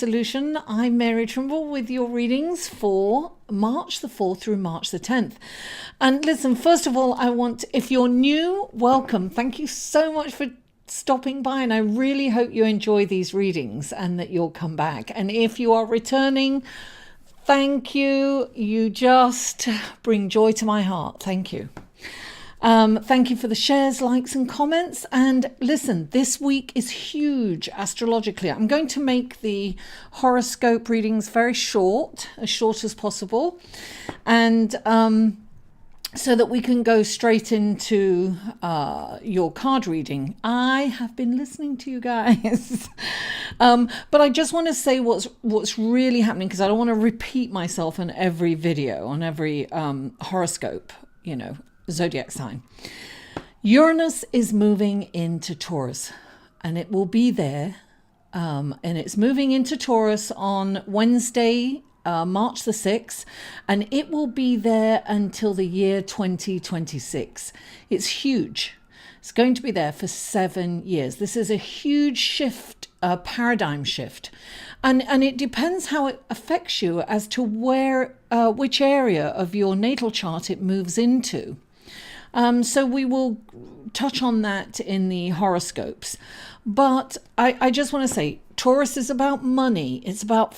Solution. I'm Mary Trimble with your readings for March the 4th through March the 10th. And listen, first of all, if you're new, welcome. Thank you so much for stopping by, and I really hope you enjoy these readings and that you'll come back. And if you are returning, thank you. You just bring joy to my heart. Thank you. Thank you for the shares, likes and comments. And listen, this week is huge astrologically. I'm going to make the horoscope readings very short, as short as possible. And so that we can go straight into your card reading. I have been listening to you guys. But I just want to say what's really happening, because I don't want to repeat myself in every video, on every horoscope, zodiac sign. Uranus is moving into Taurus, and it will be there. And it's moving into Taurus on Wednesday, March the 6th, and it will be there until the year 2026. It's huge. It's going to be there for 7 years. This is a huge shift, a paradigm shift. And it depends how it affects you as to which area of your natal chart it moves into. So we will touch on that in the horoscopes. But I just want to say, Taurus is about money. It's about,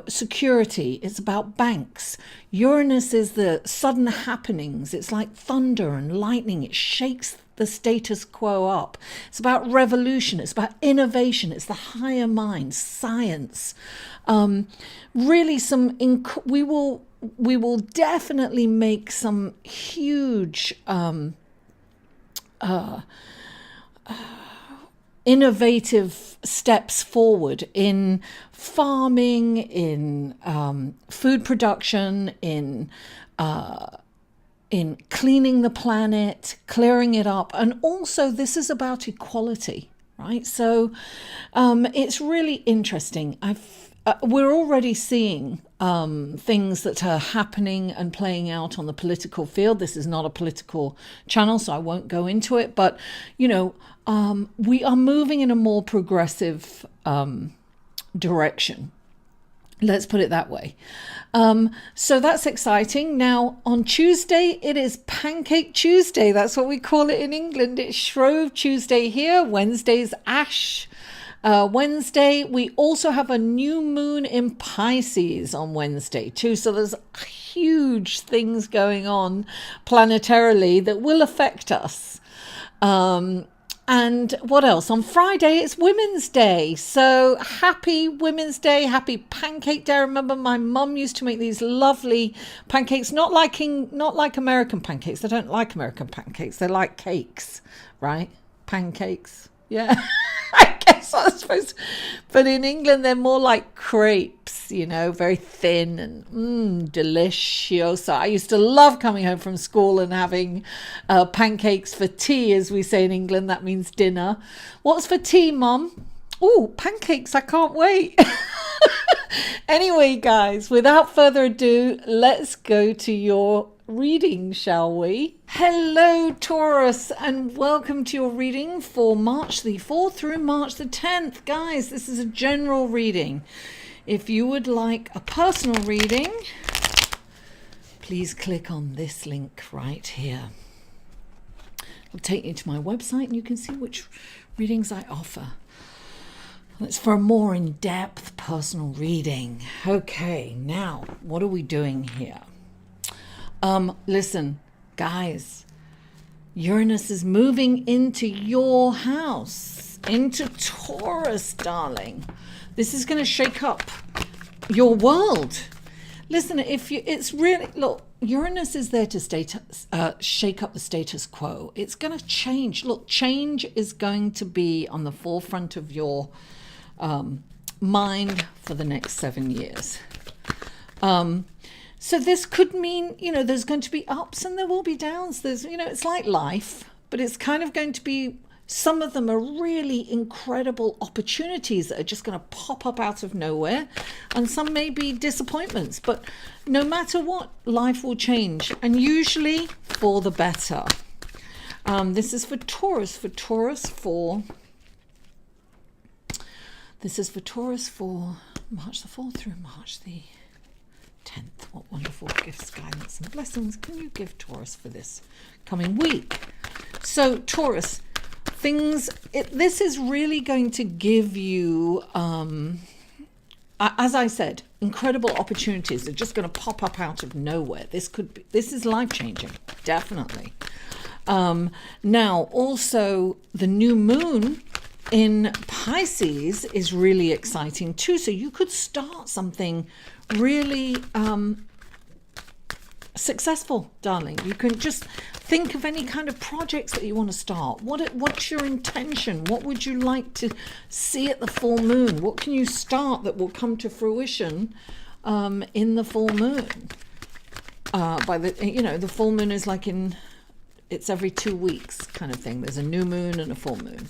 security. It's about banks. Uranus is the sudden happenings. It's like thunder and lightning. It shakes the status quo up. It's about revolution. It's about innovation. It's the higher mind, science. Really we will definitely make some huge innovative steps forward in farming, in food production, in cleaning the planet, clearing it up. And also this is about equality, right? So it's really interesting. We're already seeing things that are happening and playing out on the political field. This is not a political channel, so I won't go into it. But, we are moving in a more progressive direction. Let's put it that way. So that's exciting. Now, on Tuesday, it is Pancake Tuesday. That's what we call it in England. It's Shrove Tuesday here. Wednesday's Ash Wednesday. We also have a new moon in Pisces on Wednesday too. So there's huge things going on planetarily that will affect us. And what else? On Friday, it's Women's Day. So happy Women's Day, happy Pancake Day. I remember my mum used to make these lovely pancakes, not like American pancakes. They don't like American pancakes. They like cakes, right? Pancakes. Yeah, I guess I suppose. But in England, they're more like crepes, very thin and delicious. I used to love coming home from school and having pancakes for tea, as we say in England. That means dinner. What's for tea, Mum? Oh, pancakes. I can't wait. Anyway, guys, without further ado, let's go to your reading, shall we? Hello, Taurus, and welcome to your reading for March the 4th through March the 10th. Guys, this is a general reading. If you would like a personal reading, please click on this link right here. It'll take you to my website and you can see which readings I offer. It's for a more in-depth personal reading. Okay, now, what are we doing here? Listen, guys, Uranus is moving into your house, into Taurus, darling. This is going to shake up your world. Listen, look, Uranus is there to shake up the status quo. It's going to change. Look, change is going to be on the forefront of your mind for the next 7 years. So this could mean, there's going to be ups and there will be downs. There's, it's like life, but it's kind of going to be, some of them are really incredible opportunities that are just going to pop up out of nowhere. And some may be disappointments, but no matter what, life will change, and usually for the better. This is for Taurus, This is for Taurus for March the 4th through March the 10th. What wonderful gifts, guidance, and blessings can you give Taurus for this coming week? So Taurus, this is really going to give you, as I said, incredible opportunities are just going to pop up out of nowhere. This is life-changing, definitely. Now, also, the new moon in Pisces is really exciting too. So you could start something really successful, darling. You can just think of any kind of projects that you want to start. What's your intention? What would you like to see at the full moon? What can you start that will come to fruition in the full moon? The full moon is like it's every 2 weeks kind of thing. There's a new moon and a full moon.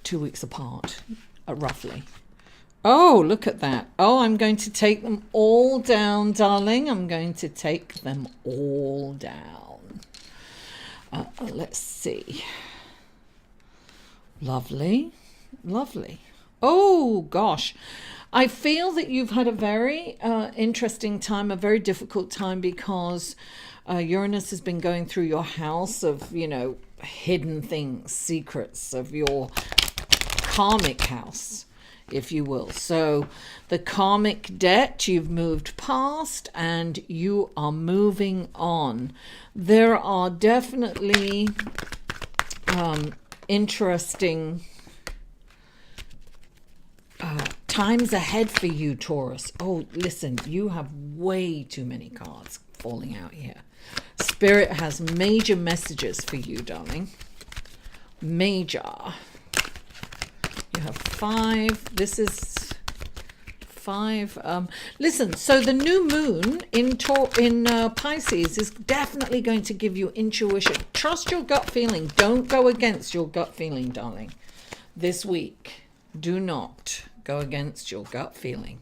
2 weeks apart, roughly. Oh, look at that. Oh, I'm going to take them all down, darling. I'm going to take them all down. Let's see. Lovely. Lovely. Oh, gosh. I feel that you've had a very interesting time, a very difficult time, because Uranus has been going through your house of, hidden things, secrets of your karmic house, if you will. So the karmic debt you've moved past and you are moving on. There are definitely interesting times ahead for you, Taurus. Oh, listen, you have way too many cards falling out here. Spirit has major messages for you, darling. Major. You have 5. This is 5. Listen, so the new moon in Pisces is definitely going to give you intuition. Trust your gut feeling. Don't go against your gut feeling, darling. This week, do not go against your gut feeling.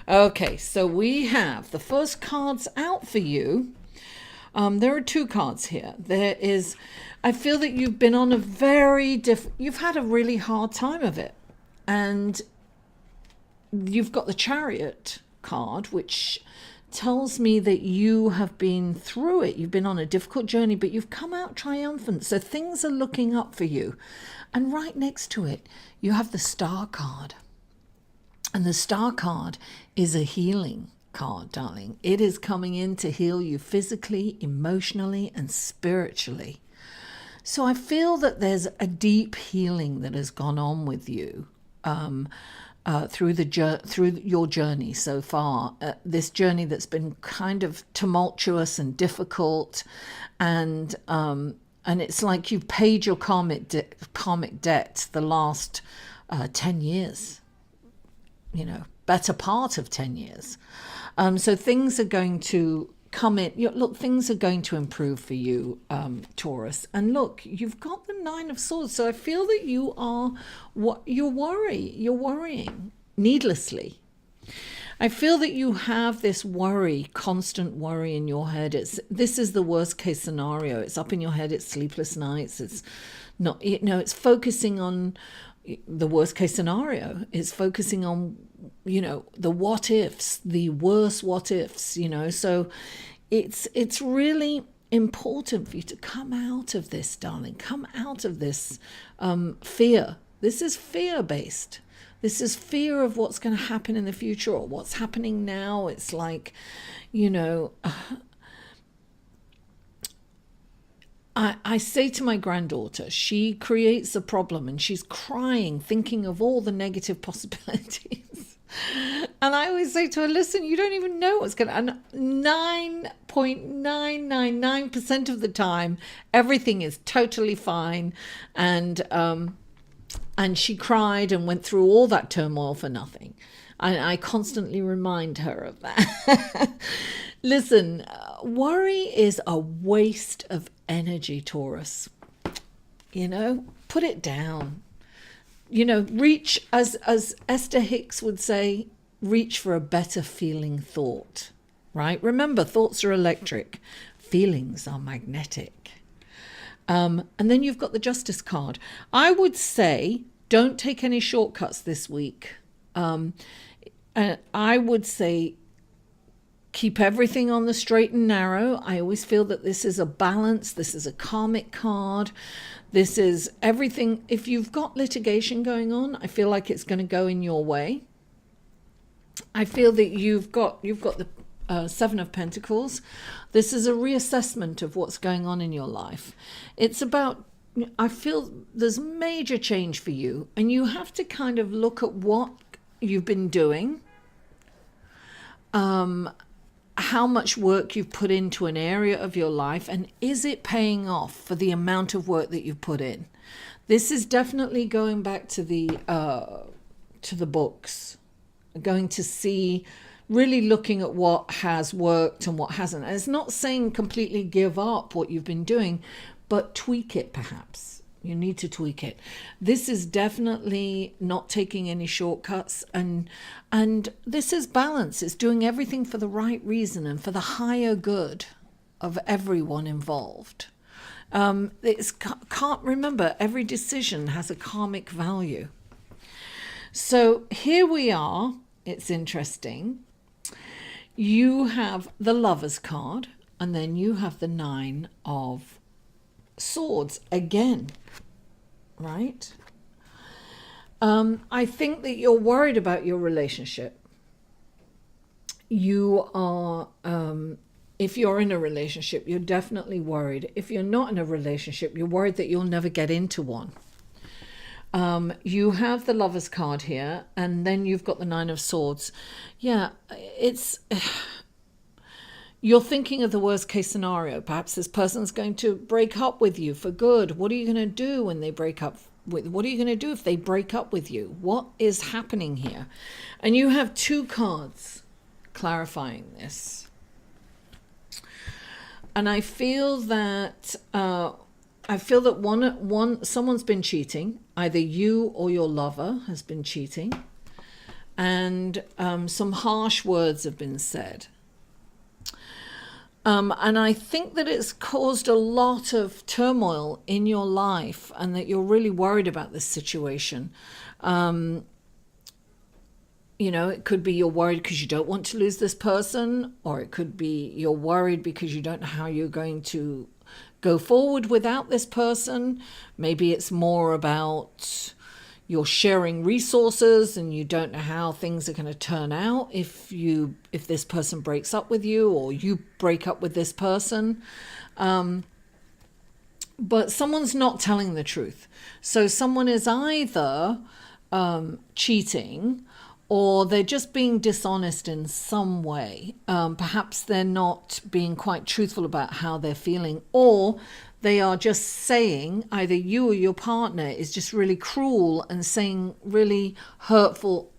Okay, so we have the first cards out for you. There are 2 cards here. I feel that you've been on you've had a really hard time of it. And you've got the Chariot card, which tells me that you have been through it. You've been on a difficult journey, but you've come out triumphant. So things are looking up for you. And right next to it, you have the Star card. And the Star card is a healing card, darling. It is coming in to heal you physically, emotionally, and spiritually. So I feel that there's a deep healing that has gone on with you through your journey so far. This journey that's been kind of tumultuous and difficult, and it's like you've paid your karmic debt the last 10 years. Better part of 10 years. So things are going to come in. Look, things are going to improve for you, Taurus. And look, you've got the 9 of Swords. So I feel that you're worrying needlessly. I feel that you have this constant worry in your head. This is the worst case scenario. It's up in your head. It's sleepless nights. It's not, it's focusing on the worst case scenario. It's focusing on, the what ifs, the worst what ifs, So it's really important for you to come out of this, darling. Come out of this fear. This is fear-based. This is fear of what's going to happen in the future or what's happening now. It's like, I say to my granddaughter, she creates a problem and she's crying, thinking of all the negative possibilities. And I always say to her, listen, you don't even know what's going to... And 9.999% of the time, everything is totally fine. And she cried and went through all that turmoil for nothing. I constantly remind her of that. Listen, worry is a waste of energy, Taurus. Put it down. Reach, as Esther Hicks would say, reach for a better feeling thought, right? Remember, thoughts are electric. Feelings are magnetic. And then you've got the Justice card. I would say Don't take any shortcuts this week. And I would say keep everything on the straight and narrow. I always feel that this is a balance. This is a karmic card. This is everything. If you've got litigation going on, I feel like it's going to go in your way. I feel that you've got the Seven of Pentacles. This is a reassessment of what's going on in your life. It's about, I feel there's major change for you, and you have to kind of look at what you've been doing, how much work you've put into an area of your life, and is it paying off for the amount of work that you've put in. This is definitely going back to the books, going to see, really looking at what has worked and what hasn't. And it's not saying completely give up what you've been doing, but tweak it perhaps. You need to tweak it. This is definitely not taking any shortcuts, and this is balance. It's doing everything for the right reason and for the higher good of everyone involved. Can't remember, every decision has a karmic value. So here we are. It's interesting. You have the Lover's card, and then you have the Nine of Swords again, right? I think that you're worried about your relationship. You are, if you're in a relationship, you're definitely worried. If you're not in a relationship, you're worried that you'll never get into one. You have the Lover's card here, and then you've got the Nine of Swords. Yeah, it's... You're thinking of the worst case scenario. Perhaps this person's going to break up with you for good. What are you going to do when they break up what are you going to do if they break up with you? What is happening here? And you have two cards clarifying this. And I feel that someone's been cheating. Either you or your lover has been cheating. And some harsh words have been said. And I think that it's caused a lot of turmoil in your life, and that you're really worried about this situation. You know, it could be you're worried because you don't want to lose this person, or it could be you're worried because you don't know how you're going to go forward without this person. Maybe it's more about you're sharing resources and you don't know how things are going to turn out if this person breaks up with you, or you break up with this person. But someone's not telling the truth. So someone is either cheating, or they're just being dishonest in some way. Perhaps they're not being quite truthful about how they're feeling, or they are just saying, either you or your partner is just really cruel and saying really hurtful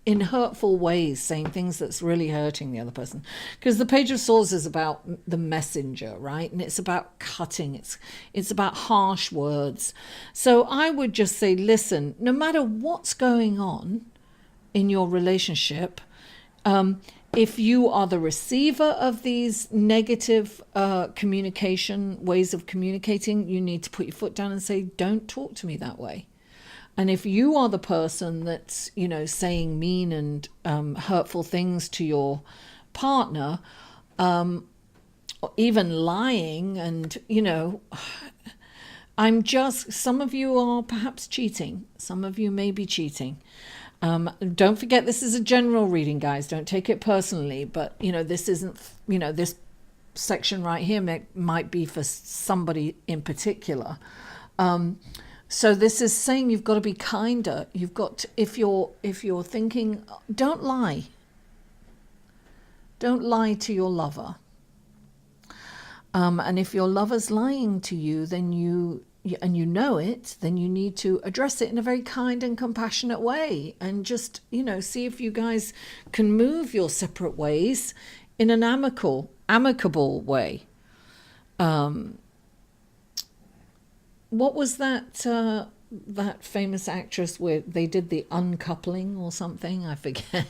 ways, saying things that's really hurting the other person. Because the Page of Swords is about the messenger, right? And it's about cutting. It's about harsh words. So I would just say, listen, no matter what's going on in your relationship, if you are the receiver of these negative ways of communicating, you need to put your foot down and say, don't talk to me that way. And if you are the person that's, saying mean and hurtful things to your partner, or even lying, and, some of you are perhaps cheating. Some of you may be cheating. Don't forget, this is a general reading, guys. Don't take it personally. But, this isn't, this section right here might be for somebody in particular. So this is saying you've got to be kinder. You've got to, if you're thinking, don't lie. Don't lie to your lover. And if your lover's lying to you, then you know it, then you need to address it in a very kind and compassionate way, and just, see if you guys can move your separate ways in an amicable way. What was that famous actress where they did the uncoupling or something? I forget.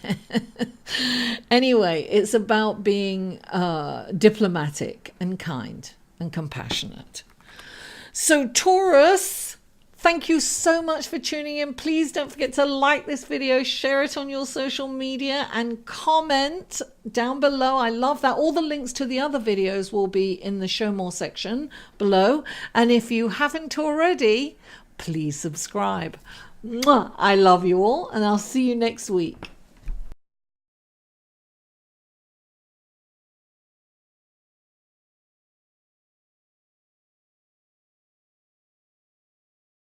Anyway, it's about being diplomatic and kind and compassionate. So Taurus, Thank you so much for tuning in. Please don't forget to like this video, share it on your social media, and comment down below. I love that. All the links to the other videos will be in the show more section below. And if you haven't already, please subscribe. Mwah! I love you all, and I'll see you next week.